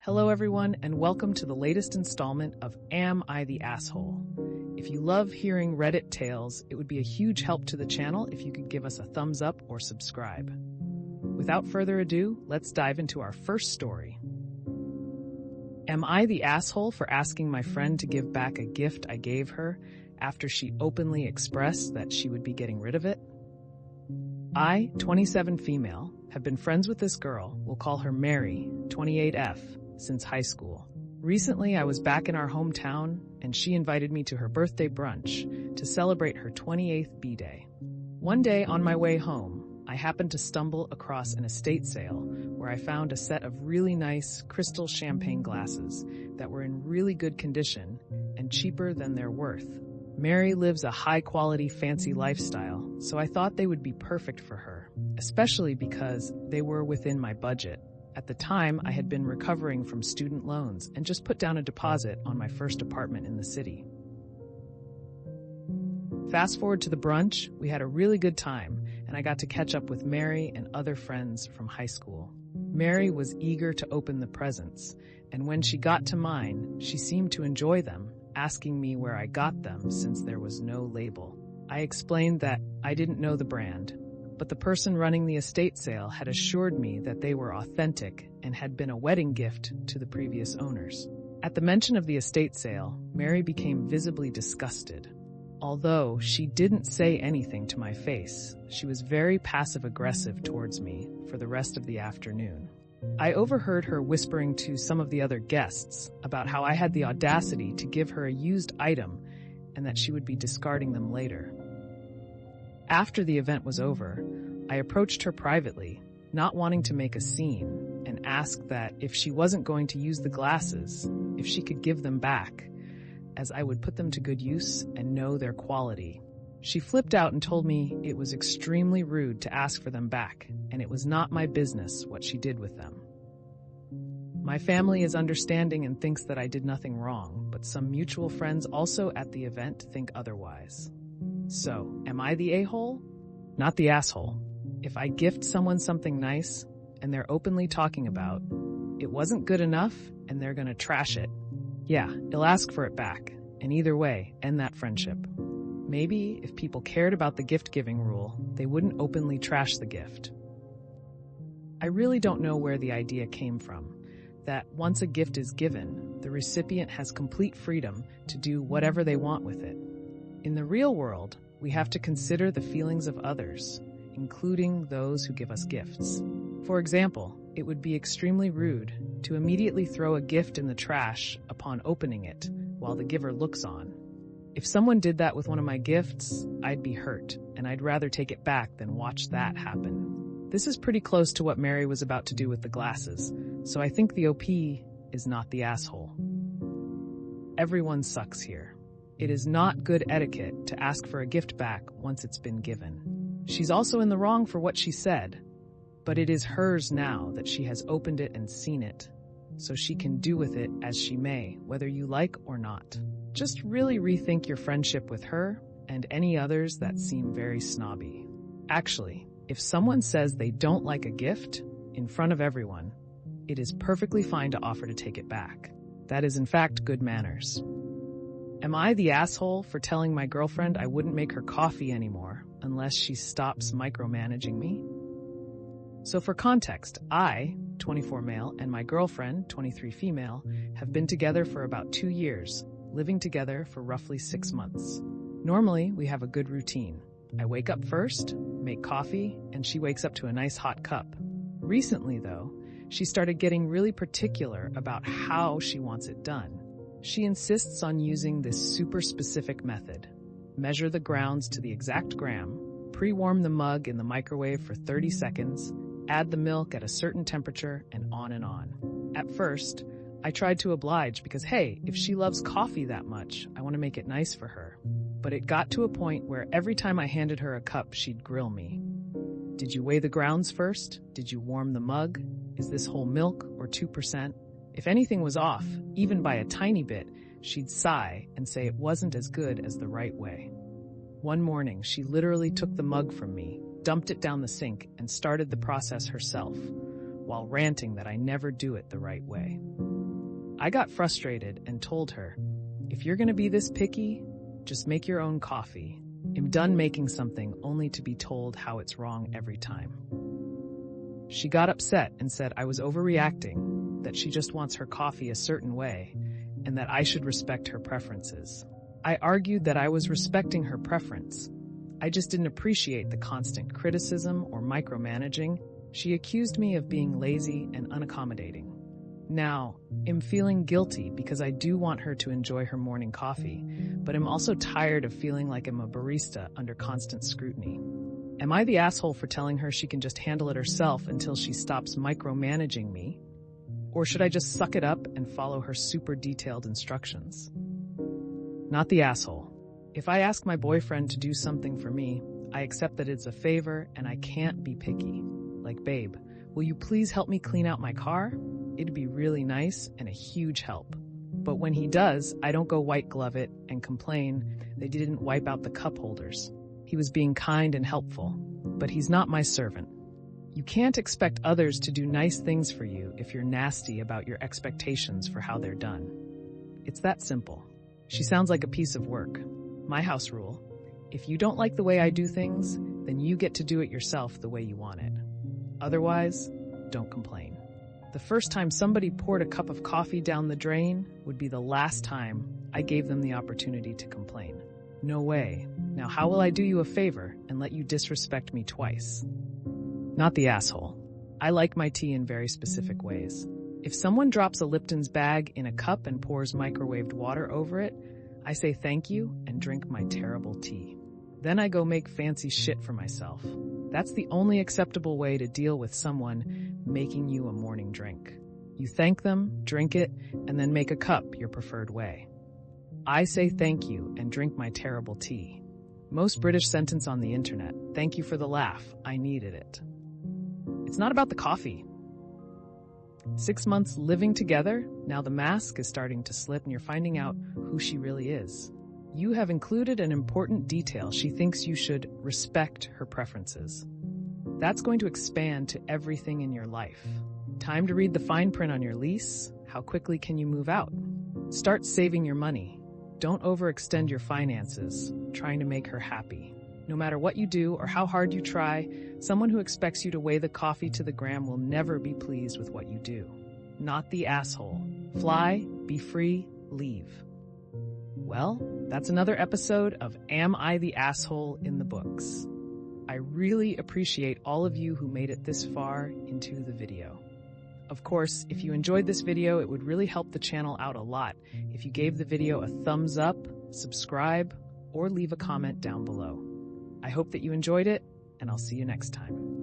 Hello everyone, and welcome to the latest installment of Am I the Asshole? If you love hearing Reddit tales, it would be a huge help to the channel if you could give us a thumbs up or subscribe. Without further ado, let's dive into our first story. Am I the asshole for asking my friend to give back a gift I gave her after she openly expressed that she would be getting rid of it? I, 27 female, have been friends with this girl, we'll call her Mary, 28F, since high school. Recently, I was back in our hometown, and she invited me to her birthday brunch to celebrate her 28th B-Day. One day on my way home, I happened to stumble across an estate sale where I found a set of really nice crystal champagne glasses that were in really good condition and cheaper than their worth. Mary lives a high-quality, fancy lifestyle, so I thought they would be perfect for her, especially because they were within my budget. At the time, I had been recovering from student loans and just put down a deposit on my first apartment in the city. Fast forward to the brunch, we had a really good time, and I got to catch up with Mary and other friends from high school. Mary was eager to open the presents, and when she got to mine, she seemed to enjoy them, asking me where I got them since there was no label. I explained that I didn't know the brand, but the person running the estate sale had assured me that they were authentic and had been a wedding gift to the previous owners. At the mention of the estate sale, Mary became visibly disgusted. Although she didn't say anything to my face, she was very passive-aggressive towards me for the rest of the afternoon. I overheard her whispering to some of the other guests about how I had the audacity to give her a used item and that she would be discarding them later. After the event was over, I approached her privately, not wanting to make a scene, and asked that if she wasn't going to use the glasses, if she could give them back, as I would put them to good use and know their quality. She flipped out and told me it was extremely rude to ask for them back, and it was not my business what she did with them. My family is understanding and thinks that I did nothing wrong, but some mutual friends also at the event think otherwise. So, am I the a-hole? Not the asshole. If I gift someone something nice, and they're openly talking about it wasn't good enough, and they're gonna trash it, yeah, I'll ask for it back, and either way, end that friendship. Maybe if people cared about the gift-giving rule, they wouldn't openly trash the gift. I really don't know where the idea came from, that once a gift is given, the recipient has complete freedom to do whatever they want with it. In the real world, we have to consider the feelings of others, including those who give us gifts. For example, it would be extremely rude to immediately throw a gift in the trash upon opening it while the giver looks on. If someone did that with one of my gifts, I'd be hurt, and I'd rather take it back than watch that happen. This is pretty close to what Mary was about to do with the glasses, so I think the OP is not the asshole. Everyone sucks here. It is not good etiquette to ask for a gift back once it's been given. She's also in the wrong for what she said, but it is hers now that she has opened it and seen it, so she can do with it as she may, whether you like or not. Just really rethink your friendship with her and any others that seem very snobby. Actually, if someone says they don't like a gift in front of everyone, it is perfectly fine to offer to take it back. That is in fact good manners. Am I the asshole for telling my girlfriend I wouldn't make her coffee anymore unless she stops micromanaging me? So for context, I, 24 male, and my girlfriend, 23 female, have been together for about 2 years, living together for roughly 6 months. Normally, we have a good routine. I wake up first, make coffee, and she wakes up to a nice hot cup. Recently, though, she started getting really particular about how she wants it done. She insists on using this super specific method. Measure the grounds to the exact gram, pre-warm the mug in the microwave for 30 seconds, add the milk at a certain temperature, and on and on. At first, I tried to oblige because, hey, if she loves coffee that much, I want to make it nice for her. But it got to a point where every time I handed her a cup, she'd grill me. Did you weigh the grounds first? Did you warm the mug? Is this whole milk or 2%? If anything was off, even by a tiny bit, she'd sigh and say it wasn't as good as the right way. One morning, she literally took the mug from me, dumped it down the sink, and started the process herself, while ranting that I never do it the right way. I got frustrated and told her, "If you're going to be this picky, just make your own coffee. I'm done making something only to be told how it's wrong every time." She got upset and said I was overreacting, that she just wants her coffee a certain way, and that I should respect her preferences. I argued that I was respecting her preference. I just didn't appreciate the constant criticism or micromanaging. She accused me of being lazy and unaccommodating. Now, I'm feeling guilty because I do want her to enjoy her morning coffee, but I'm also tired of feeling like I'm a barista under constant scrutiny. Am I the asshole for telling her she can just handle it herself until she stops micromanaging me? Or should I just suck it up and follow her super detailed instructions? Not the asshole. If I ask my boyfriend to do something for me, I accept that it's a favor and I can't be picky. Like, "Babe, will you please help me clean out my car?" It'd be really nice and a huge help. But when he does, I don't go white glove it and complain they didn't wipe out the cup holders. He was being kind and helpful, but he's not my servant. You can't expect others to do nice things for you if you're nasty about your expectations for how they're done. It's that simple. She sounds like a piece of work. My house rule: if you don't like the way I do things, then you get to do it yourself the way you want it. Otherwise, don't complain. The first time somebody poured a cup of coffee down the drain would be the last time I gave them the opportunity to complain. No way. Now how will I do you a favor and let you disrespect me twice? Not the asshole. I like my tea in very specific ways. If someone drops a Lipton's bag in a cup and pours microwaved water over it, I say thank you and drink my terrible tea. Then I go make fancy shit for myself. That's the only acceptable way to deal with someone making you a morning drink. You thank them, drink it, and then make a cup your preferred way. I say thank you and drink my terrible tea. Most British sentence on the internet: "Thank you for the laugh, I needed it." It's not about the coffee. 6 months living together, now the mask is starting to slip and you're finding out who she really is. You have included an important detail. She thinks you should respect her preferences. That's going to expand to everything in your life. Time to read the fine print on your lease. How quickly can you move out? Start saving your money. Don't overextend your finances, trying to make her happy. No matter what you do or how hard you try, someone who expects you to weigh the coffee to the gram will never be pleased with what you do. Not the asshole. Fly, be free, leave. Well, that's another episode of Am I the Asshole in the books. I really appreciate all of you who made it this far into the video. Of course, if you enjoyed this video, it would really help the channel out a lot if you gave the video a thumbs up, subscribe, or leave a comment down below. I hope that you enjoyed it, and I'll see you next time.